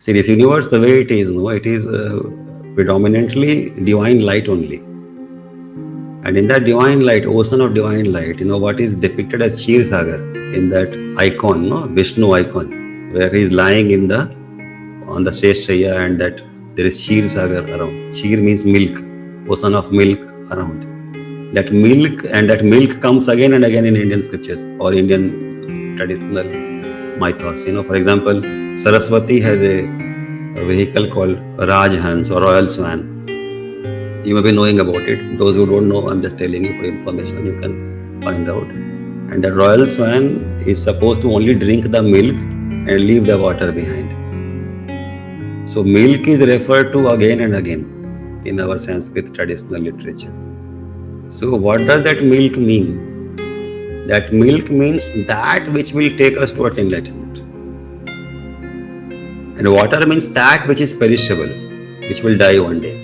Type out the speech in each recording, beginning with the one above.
See, this universe, the way it is, no, it is predominantly divine light only. And in that divine light, ocean of divine light, what is depicted as Kshir Sagar in that icon, no, Vishnu icon, where he is lying on the Sheshaya, and that there is Kshir Sagar around. Kshir means milk, ocean of milk around. That milk comes again and again in Indian scriptures or Indian traditional mythos. For example, Saraswati has a vehicle called Rajhans or Royal Swan. You may be knowing about it. Those who don't know, I'm just telling you for information, you can find out. And that Royal Swan is supposed to only drink the milk and leave the water behind. So milk is referred to again and again in our Sanskrit traditional literature. So what does that milk mean? That milk means that which will take us towards enlightenment. And water means that which is perishable, which will die one day.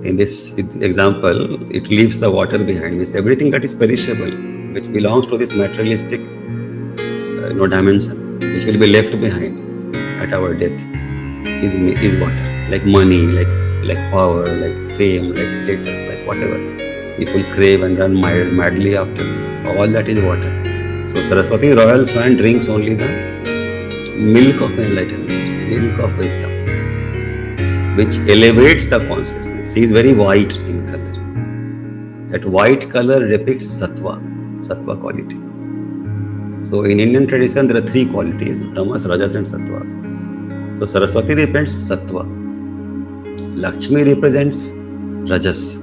In this example, it leaves the water behind. Means everything that is perishable, which belongs to this materialistic dimension, which will be left behind at our death, is water. Like money, like power, like fame, like status, like whatever people crave and run madly after. All that is water. So Saraswati, Royal Swan, drinks only the milk of enlightenment, milk of wisdom, which elevates the consciousness. She is very white in color. That white color depicts sattva quality. So in Indian tradition, there are three qualities: tamas, rajas, and sattva. So Saraswati represents sattva. Lakshmi represents rajas.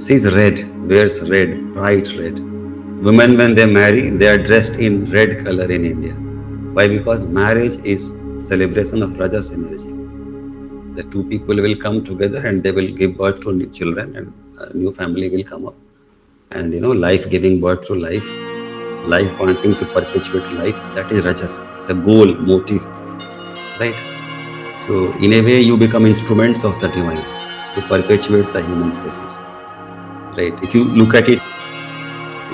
She is red, wears red, bright red. Women, when they marry, they are dressed in red color in India. Why? Because marriage is celebration of rajas energy. The two people will come together and they will give birth to new children, and a new family will come up. And life giving birth to life wanting to perpetuate life, that is rajas. It's a goal, motive, right? So in a way, you become instruments of the divine to perpetuate the human species, right? If you look at it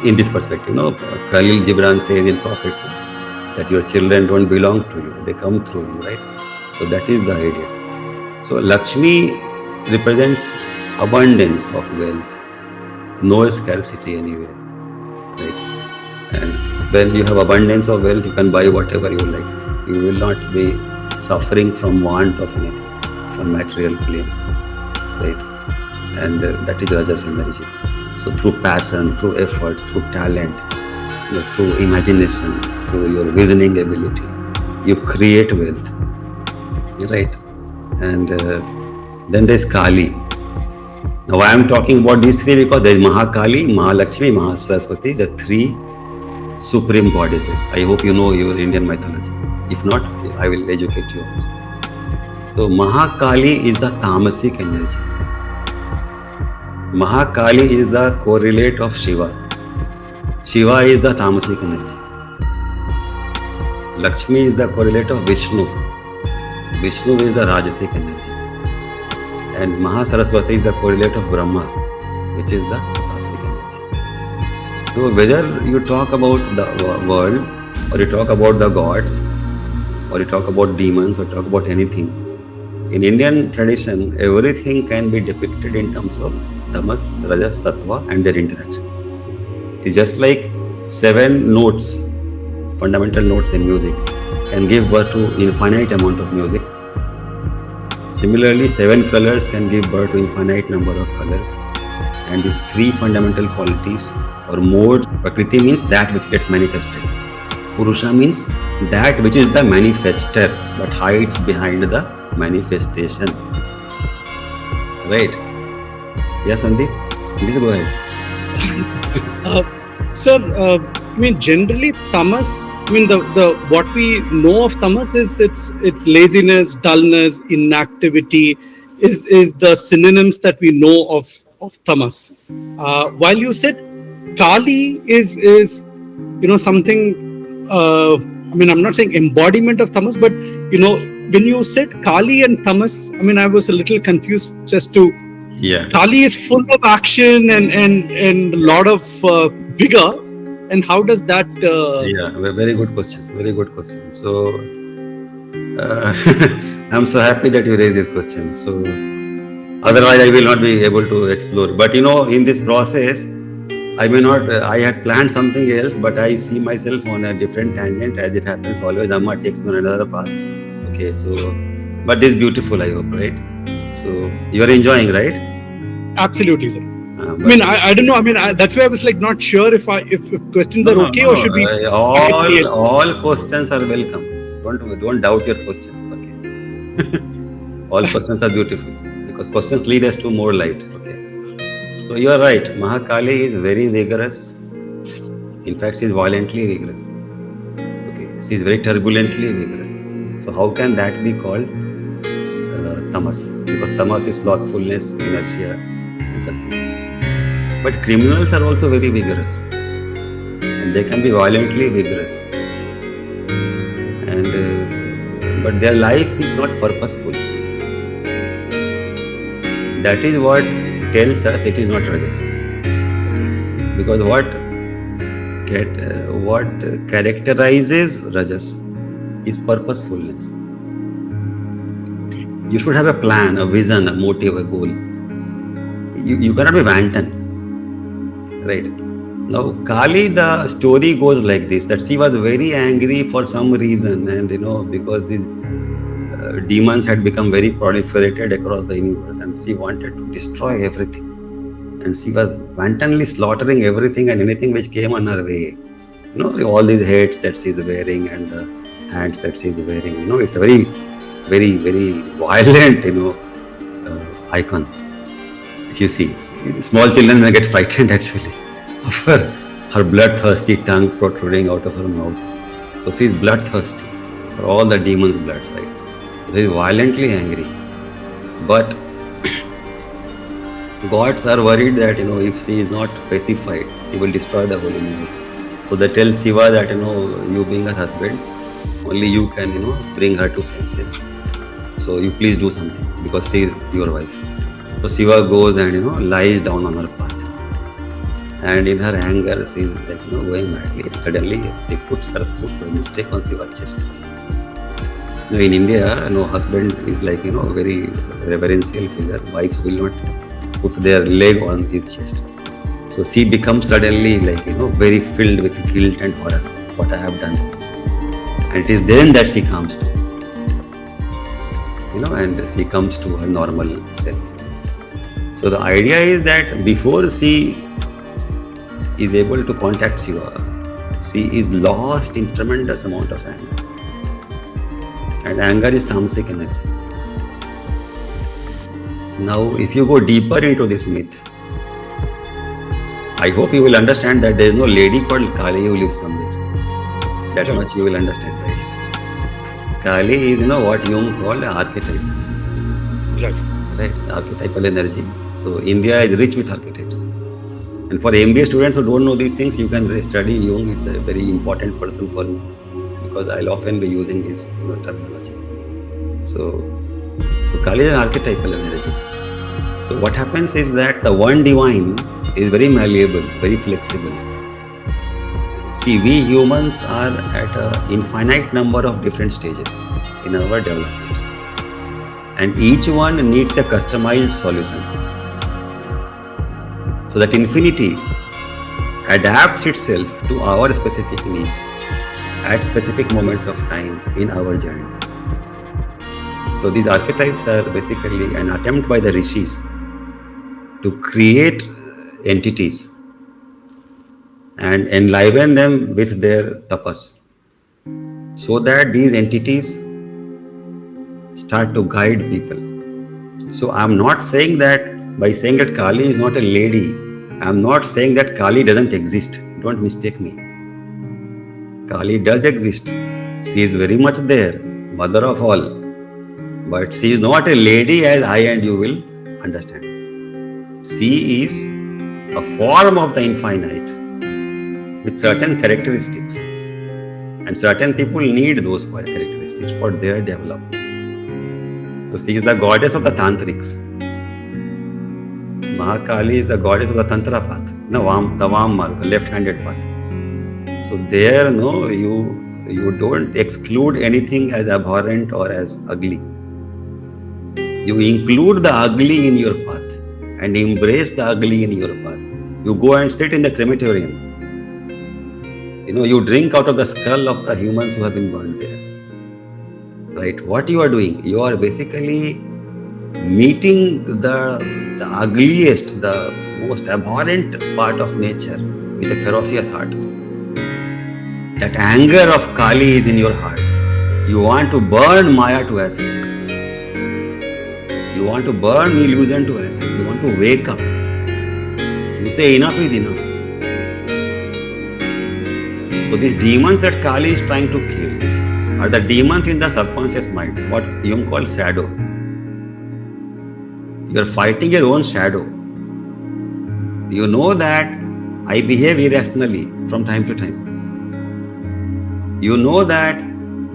in this perspective, Khalil Gibran says in Prophet that your children don't belong to you, they come through you, right? So that is the idea. So Lakshmi represents abundance of wealth, no scarcity anywhere, right? And when you have abundance of wealth, you can buy whatever you like. You will not be suffering from want of anything, from material plane, right? And that is Rajas energy. So through passion, through effort, through talent, through imagination, through your visioning ability, you create wealth, right? And then there is Kali. Now why I am talking about these three? Because there is Mahakali, Mahalakshmi, Mahasaraswati, the three supreme goddesses. I hope you know your Indian mythology. If not, I will educate you also. So Mahakali is the tamasic energy. Mahakali is the correlate of Shiva. Shiva is the tamasic energy. Lakshmi is the correlate of Vishnu. Vishnu is the rajasic energy. And Mahasaraswati is the correlate of Brahma, which is the sattvic energy. So whether you talk about the world, or you talk about the gods, or you talk about demons, or talk about anything, in Indian tradition, everything can be depicted in terms of tamas, rajas, sattva and their interaction. It's just like 7 notes, fundamental notes in music, can give birth to infinite amount of music. Similarly, 7 colors can give birth to infinite number of colors. And these 3 fundamental qualities or modes, Prakriti means that which gets manifested. Purusha means that which is the manifester but hides behind the manifestation. Right? Yes, Sandeep? Please go ahead. Sir, generally tamas, the what we know of tamas is it's laziness, dullness, inactivity is the synonyms that we know of tamas. While you said Kali is something, I'm not saying embodiment of tamas, but when you said Kali and tamas, I was a little confused as to Kali is full of action and a lot of vigor, and how does that? Very good question. Very good question. So Uh, I'm so happy that you raised this question. So, otherwise, I will not be able to explore. But in this process, I may not. I had planned something else, but I see myself on a different tangent, as it happens. Always, Amma takes me on another path. Okay, so, but this is beautiful. I hope, right? So you are enjoying, right? Absolutely, sir. I But mean, I don't know. I mean, that's why I was like not sure if questions no, are no, okay or should no. we All quietly. all questions are welcome. Don't doubt your questions. Okay. All questions are beautiful because questions lead us to more light. Okay. So you are right. Mahakali is very vigorous. In fact, she is violently vigorous. Okay. She is very turbulently vigorous. So how can that be called tamas? Because tamas is slothfulness, inertia, and such things. But criminals are also very vigorous, and they can be violently vigorous. And but their life is not purposeful. That is what tells us it is not rajas. Because what characterizes rajas is purposefulness. You should have a plan, a vision, a motive, a goal. You cannot be wanton, right? Now, Kali, the story goes like this: that she was very angry for some reason, and because these demons had become very proliferated across the universe, and she wanted to destroy everything. And she was wantonly slaughtering everything and anything which came on her way. All these heads that she's wearing and the hands that she's wearing. It's a very, very, very violent, icon. If you see, small children may get frightened actually of her bloodthirsty tongue protruding out of her mouth. So she's bloodthirsty for all the demons' blood, right? So she's violently angry. But gods are worried that if she is not pacified, she will destroy the whole universe. So they tell Shiva that you being her husband, only you can bring her to senses. So you please do something because she is your wife. So Shiva goes and lies down on her path, and in her anger she is like going madly. And suddenly she puts her foot by mistake on Shiva's chest. In India, husband is like very reverential figure. Wives will not put their leg on his chest. So she becomes suddenly like very filled with guilt and horror. What I have done, and it is then that she comes to, and she comes to her normal self. So the idea is that before she is able to contact Shiva, she is lost in tremendous amount of anger, and anger is tamasic energy. Now, if you go deeper into this myth, I hope you will understand that there is no lady called Kali who lives somewhere. That much you will understand, right? Kali is, what Jung called archetype. Right? Archetypal energy. So, India is rich with archetypes. And for MBA students who don't know these things, you can study Jung. It's a very important person for me because I'll often be using his terminology. So Kali is an archetypal energy. So what happens is that the one divine is very malleable, very flexible. See, we humans are at an infinite number of different stages in our development, and each one needs a customized solution. So that infinity adapts itself to our specific needs at specific moments of time in our journey. So these archetypes are basically an attempt by the rishis to create entities and enliven them with their tapas, so that these entities start to guide people. So I'm not saying that by saying that Kali is not a lady, I'm not saying that Kali doesn't exist. Don't mistake me. Kali does exist. She is very much there, mother of all. But she is not a lady as I and you will understand. She is a form of the infinite with certain characteristics. And certain people need those characteristics for their development. So she is the goddess of the tantrics. Mahakali is the goddess of the tantra path, the Vam marg, the left-handed path. So there, You don't exclude anything as abhorrent or as ugly. You include the ugly in your path and embrace the ugly in your path. You go and sit in the crematorium. You drink out of the skull of the humans who have been burned there. Right? What you are doing? You are basically meeting the ugliest, the most abhorrent part of nature with a ferocious heart. That anger of Kali is in your heart. You want to burn Maya to ashes. You want to burn illusion to ashes. You want to wake up. You say enough is enough. So these demons that Kali is trying to kill are the demons in the subconscious mind, what Jung calls shadow. You are fighting your own shadow. You know that I behave irrationally from time to time. You know that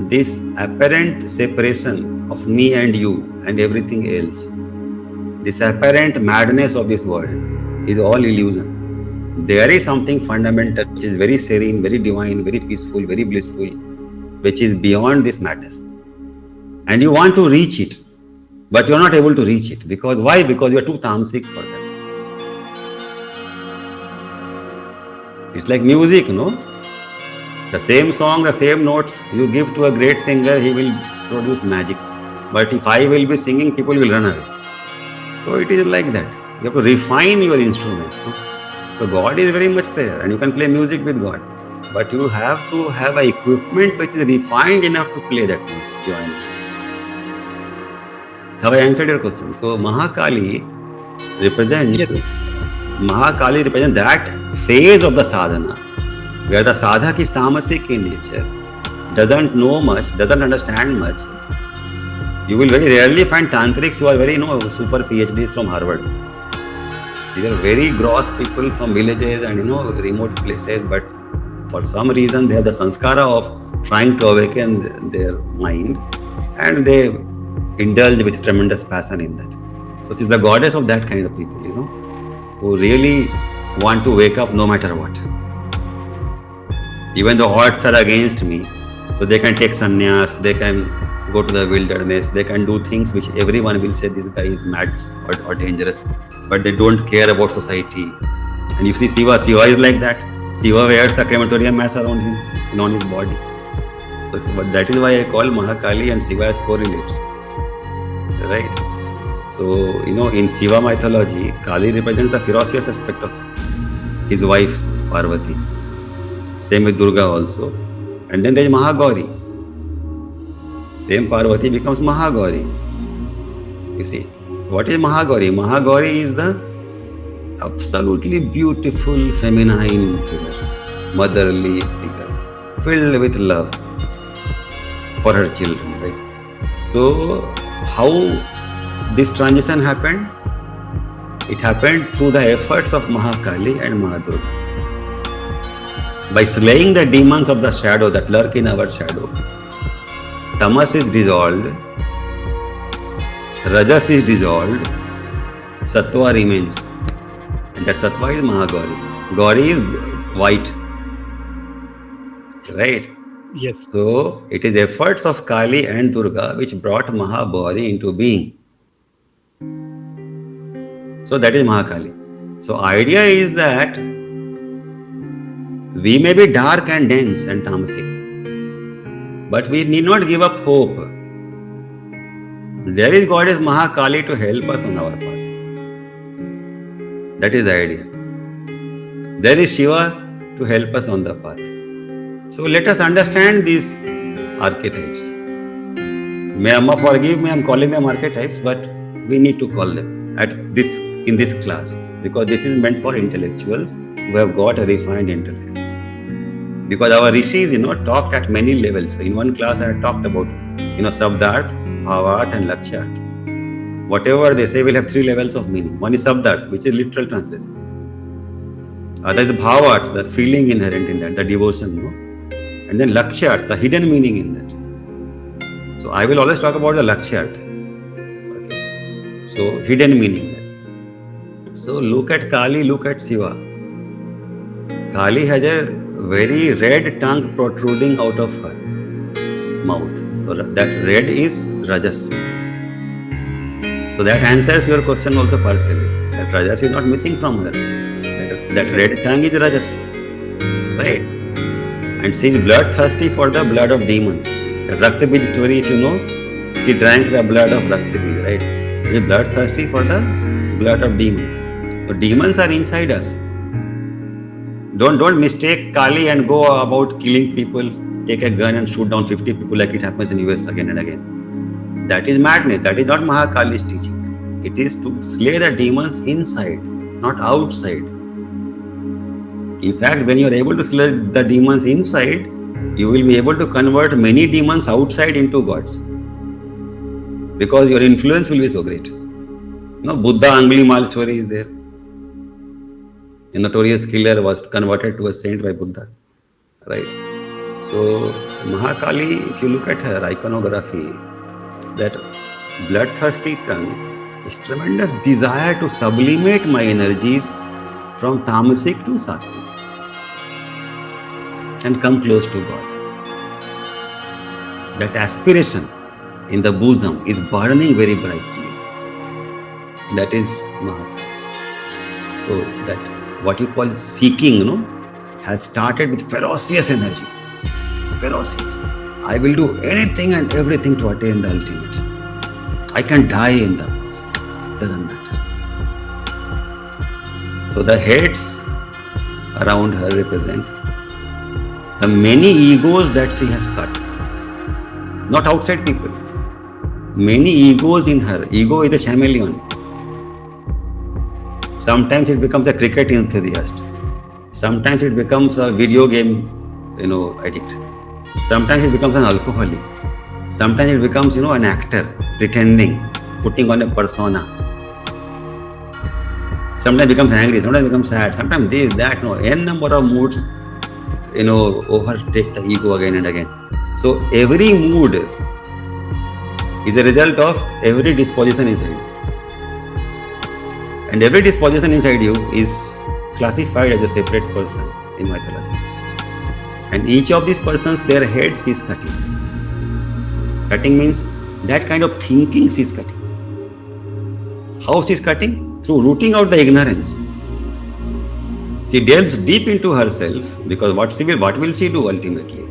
this apparent separation of me and you and everything else, this apparent madness of this world is all illusion. There is something fundamental which is very serene, very divine, very peaceful, very blissful, which is beyond this madness. And you want to reach it, but you are not able to reach it. Because why? Because you are too tamasic for that. It's like music, no? The same song, the same notes you give to a great singer, he will produce magic. But if I will be singing, people will run away. So it is like that. You have to refine your instrument. No? So God is very much there, and you can play music with God. But you have to have an equipment which is refined enough to play that music divinely. Have I answered your question? So Mahakali represents that phase of the sadhana where the sadhak is tamasic in nature, doesn't know much, doesn't understand much. You will very rarely find tantrics who are very super PhDs from Harvard. These are very gross people from villages and remote places, but for some reason they have the sanskara of trying to awaken their mind, and they indulge with tremendous passion in that. So she's the goddess of that kind of people, who really want to wake up no matter what. Even the odds are against me, so they can take sannyas, they can go to the wilderness, they can do things which everyone will say this guy is mad or dangerous, but they don't care about society. And you see Shiva is like that. Shiva wears the crematorium mass around him and on his body. So that is why I call Mahakali and Shiva as correlates. Right? So, in Shiva mythology, Kali represents the ferocious aspect of his wife, Parvati. Same with Durga also. And then there is Mahagauri. Same Parvati becomes Mahagauri. You see. What is Mahagauri? Mahagauri is the absolutely beautiful feminine figure, motherly figure, filled with love for her children, right? So, how this transition happened? It happened through the efforts of Mahakali and Mahadurga. By slaying the demons of the shadow that lurk in our shadow, tamas is dissolved, rajas is dissolved, sattva remains. And that sattva is Mahagauri. Gauri is white. Right? Yes. So, it is efforts of Kali and Durga which brought Mahabari into being. So, that is Mahakali. So, idea is that we may be dark and dense and tamasic, but we need not give up hope. There is Goddess Mahakali to help us on our path. That is the idea. There is Shiva to help us on the path. So let us understand these archetypes. May Amma forgive me, I am calling them archetypes, but we need to call them in this class, because this is meant for intellectuals who have got a refined intellect. Because our rishis, talked at many levels. So in one class I had talked about, Sabdarth, Bhavarth and Lakshyarth. Whatever they say will have 3 levels of meaning. One is Sabdarth, which is literal translation. Other is Bhavarth, the feeling inherent in that, the devotion, And then Lakshyarth, the hidden meaning in that. So I will always talk about the Lakshyarth. Okay. So hidden meaning there. So look at Kali, look at Shiva. Kali has a very red tongue protruding out of her mouth. So that red is Rajas. So that answers your question also partially. That Rajas is not missing from her. That red tongue is Rajas. Right? And she is bloodthirsty for the blood of demons. The Rakthabij story, if you know, she drank the blood of Rakthabij, right? She is bloodthirsty for the blood of demons. So demons are inside us. Don't mistake Kali and go about killing people, take a gun and shoot down 50 people like it happens in US again and again. That is madness. That is not Mahakali's teaching. It is to slay the demons inside, not outside. In fact, when you are able to slay the demons inside, you will be able to convert many demons outside into gods. Because your influence will be so great. No, Buddha Angli Mal story is there. A notorious killer was converted to a saint by Buddha. Right? So, Mahakali, if you look at her iconography, that bloodthirsty tongue is tremendous desire to sublimate my energies from tamasic to sattvic and come close to God. That aspiration in the bosom is burning very brightly. That is Mahakali. So that what you call seeking, has started with ferocious energy. Ferocious. I will do anything and everything to attain the ultimate. I can die in the process. Doesn't matter. So the heads around her represent the many egos that she has cut. Not outside people. Many egos in her. Ego is a chameleon. Sometimes it becomes a cricket enthusiast. Sometimes it becomes a video game, addict. Sometimes it becomes an alcoholic. Sometimes it becomes, an actor, pretending, putting on a persona. Sometimes it becomes angry, sometimes it becomes sad, sometimes this, that, n number of moods, overtake the ego again and again. So every mood is a result of every disposition inside. And every disposition inside you is classified as a separate person in mythology. And each of these persons, their heads is cutting. Cutting means that kind of thinking she is cutting. How she is cutting? Through rooting out the ignorance. She delves deep into herself because what will she do ultimately?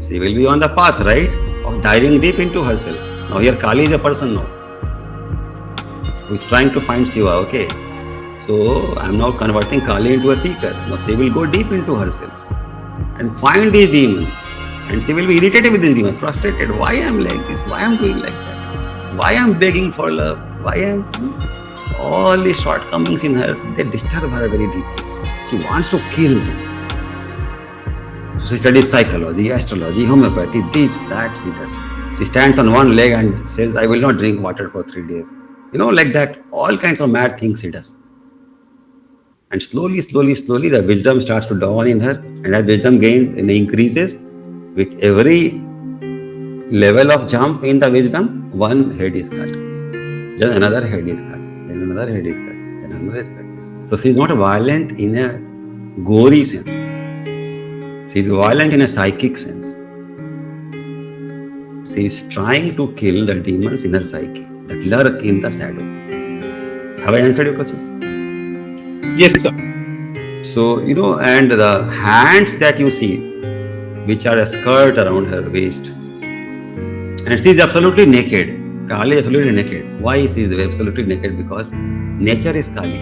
She will be on the path, right, of diving deep into herself. Now here Kali is a person now who is trying to find Shiva, okay? So I am now converting Kali into a seeker. Now she will go deep into herself and find these demons. And she will be irritated with these demons, frustrated. Why I am like this? Why I am doing like that? Why I am begging for love? Why I am... All these shortcomings in her, they disturb her very deeply. She wants to kill them. So she studies psychology, astrology, homeopathy, this, that she does. She stands on one leg and says, I will not drink water for 3 days. Like that, all kinds of mad things she does. And slowly, the wisdom starts to dawn in her. And as wisdom gains and increases, with every level of jump in the wisdom, one head is cut. Then another head is cut. Then another head is cut. Then another is cut. So she is not violent in a gory sense. She is violent in a psychic sense. She is trying to kill the demons in her psyche that lurk in the shadow. Have I answered your question? Yes, sir. So, and the hands that you see, which are a skirt around her waist, and she is absolutely naked. Kali is absolutely naked. Why she is absolutely naked? Because nature is Kali,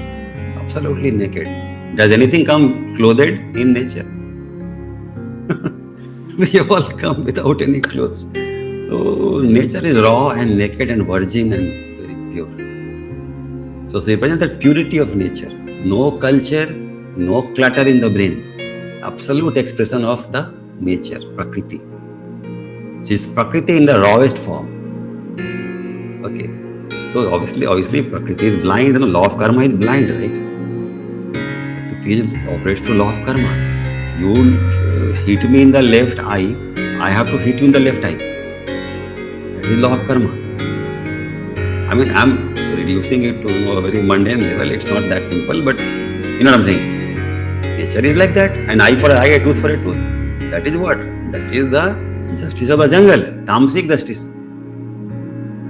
absolutely naked. Does anything come clothed in nature? We all come without any clothes. So nature is raw and naked and virgin and very pure. So she represents the purity of nature. No culture, no clutter in the brain. Absolute expression of the nature, Prakriti. She is Prakriti in the rawest form. Okay. So obviously Prakriti is blind. The law of karma is blind, right? Prakriti operates through law of karma. You hit me in the left eye, I have to hit you in the left eye. That is law of karma. I mean, I'm reducing it to a very mundane level. It's not that simple, but you know what I'm saying. Nature is like that. An eye for an eye, a tooth for a tooth. That is what? That is the justice of the jungle. Tamasic justice.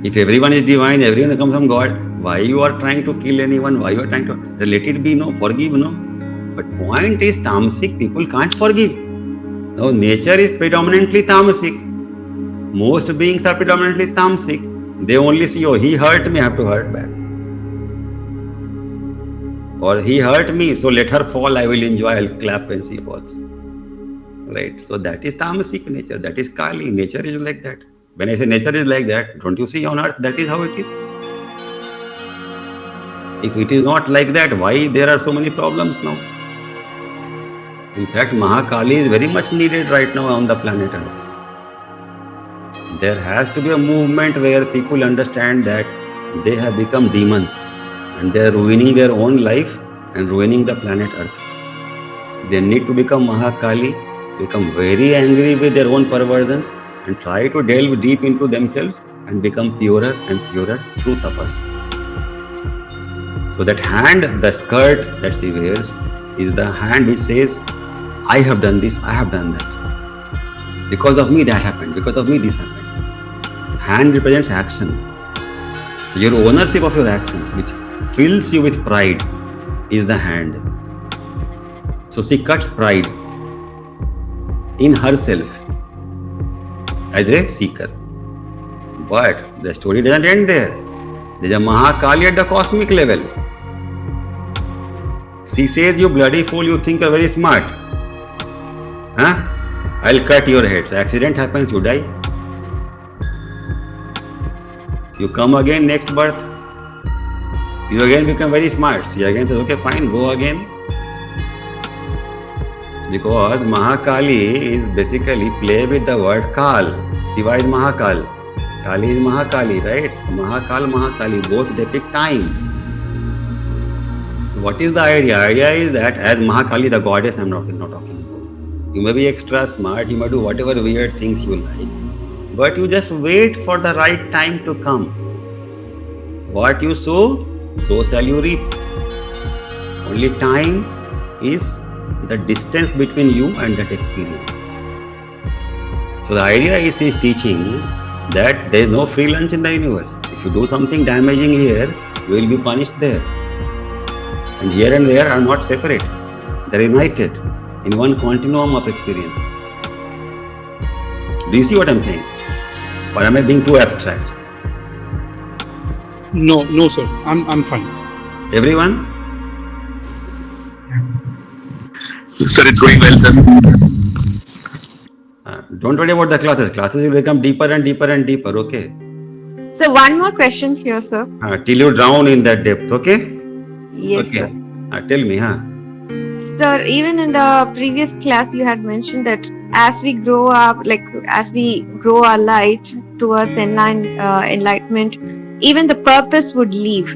If everyone is divine, everyone comes from God, why you are trying to kill anyone? Why you are trying to let it be? No, forgive, no. But point is, tamasic people can't forgive. No, nature is predominantly tamasic. Most beings are predominantly tamasic. They only see, oh, he hurt me, I have to hurt back. Or he hurt me, so let her fall, I will enjoy, I'll clap when she falls. Right? So that is tamasic nature. That is Kali. Nature is like that. When I say nature is like that, don't you see on earth that is how it is? If it is not like that, why there are so many problems now? In fact, Mahakali is very much needed right now on the planet Earth. There has to be a movement where people understand that they have become demons and they are ruining their own life and ruining the planet Earth. They need to become Mahakali, become very angry with their own perversions and try to delve deep into themselves and become purer and purer through tapas. So that hand, the skirt that she wears, is the hand which says, I have done this, I have done that. Because of me that happened, because of me this happened. Hand represents action. So your ownership of your actions, which fills you with pride, is the hand. So she cuts pride in herself as a seeker. But the story doesn't end there. There's a Mahakali at the cosmic level. She says, you bloody fool, you think you're very smart. Huh? I'll cut your head. So accident happens, you die. You come again next birth. You again become very smart. She again says, okay, fine, go again. Because Mahakali is basically play with the word Kal. Shiva is Mahakal. Kali is Mahakali, right? So Mahakal, Mahakali, both depict time. So what is the idea? Idea is that as Mahakali, the goddess, I'm not talking about. You may be extra smart, you may do whatever weird things you like, but you just wait for the right time to come. What you sow, so shall you reap. Only time is the distance between you and that experience. So the idea is teaching that there is no free lunch in the universe. If you do something damaging here, you will be punished there. And here and there are not separate. They are united in one continuum of experience. Do you see what I'm saying? Or am I being too abstract? No, sir. I'm fine. Everyone? Sir, it's going well, sir. Don't worry about the classes. Classes will become deeper and deeper and deeper, okay? So one more question here, sir. Till you drown in that depth, okay? Yes, okay. sir. Tell me, Sir, even in the previous class, you had mentioned that as we grow up, as we grow our light towards enlightenment, even the purpose would leave.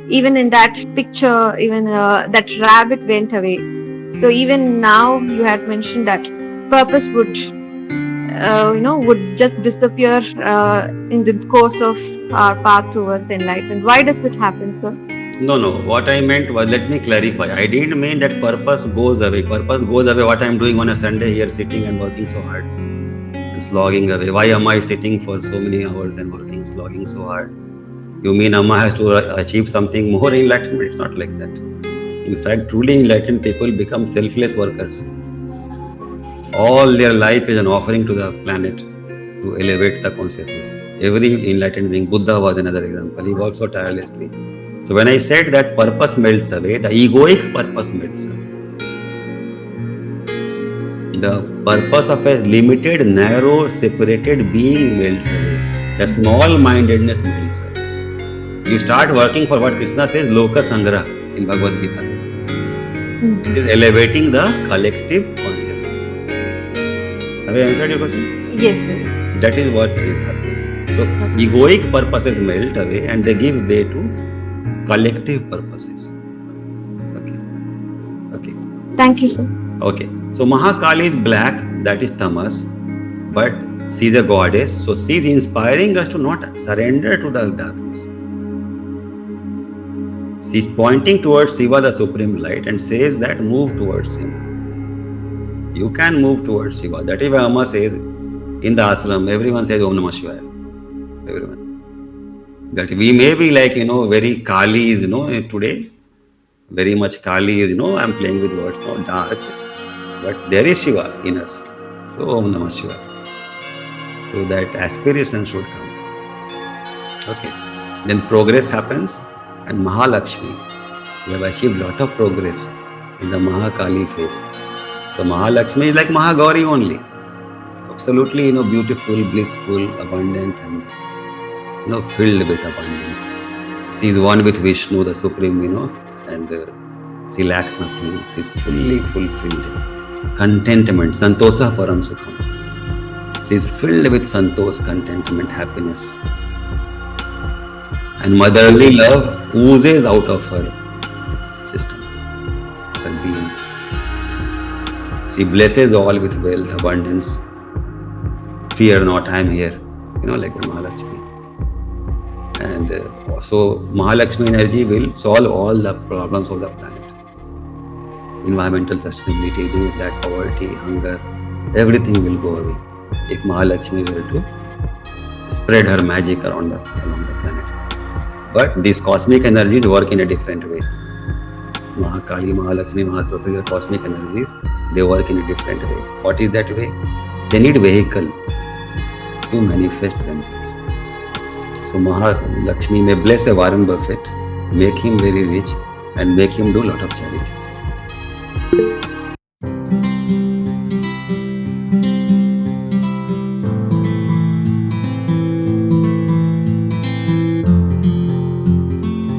Even in that picture, even that rabbit went away. So even now, you had mentioned that purpose would, would just disappear in the course of our path towards enlightenment. Why does it happen, sir? No. What I meant was, let me clarify. I didn't mean that purpose goes away. Purpose goes away. What I'm doing on a Sunday here, sitting and working so hard and slogging away. Why am I sitting for so many hours and working, slogging so hard? You mean Amma has to achieve something more enlightenment? It's not like that. In fact, truly enlightened people become selfless workers. All their life is an offering to the planet to elevate the consciousness. Every enlightened being, Buddha was another example. He worked so tirelessly. So when I said that purpose melts away, the egoic purpose melts away. The purpose of a limited, narrow, separated being melts away. The small-mindedness melts away. You start working for what Krishna says, Loka Sangra in Bhagavad Gita. It is elevating the collective consciousness. Have I answered your question? Yes, sir. That is what is happening. So egoic purposes melt away and they give way to collective purposes. Okay. Thank you, sir. Okay. So Mahakali is black, that is tamas, but she is a goddess. So she is inspiring us to not surrender to the darkness. She's pointing towards Shiva, the supreme light, and says that move towards him. You can move towards Shiva. That is why Amma says in the ashram, everyone says Om Namah Shivaya. Everyone. That we may be like, very Kali is, today. Very much Kali is, I'm playing with words now, dark. But there is Shiva in us. So Om Namah Shivaya. So that aspiration should come. Okay. Then progress happens, and Maha Lakshmi. We have achieved lot of progress in the Maha Kali phase. So Maha Lakshmi is like Maha Gauri only. Absolutely, beautiful, blissful, abundant, and filled with abundance. She is one with Vishnu, the Supreme, and she lacks nothing. She is fully fulfilled. Contentment, Santosa Param Sukham. She is filled with Santosh, contentment, happiness. And motherly love oozes out of her system, her being. She blesses all with wealth, abundance. Fear not, I am here. Like the Mahalakshmi. And also Mahalakshmi energy will solve all the problems of the planet. Environmental sustainability, this, that, poverty, hunger, everything will go away if Mahalakshmi were to spread her magic along the planet. But these cosmic energies work in a different way. Mahakali, Mahalakshmi, Mahasaraswati are cosmic energies. They work in a different way. What is that way? They need vehicle to manifest themselves. So Mahalakshmi may bless a Warren Buffett, make him very rich, and make him do a lot of charity.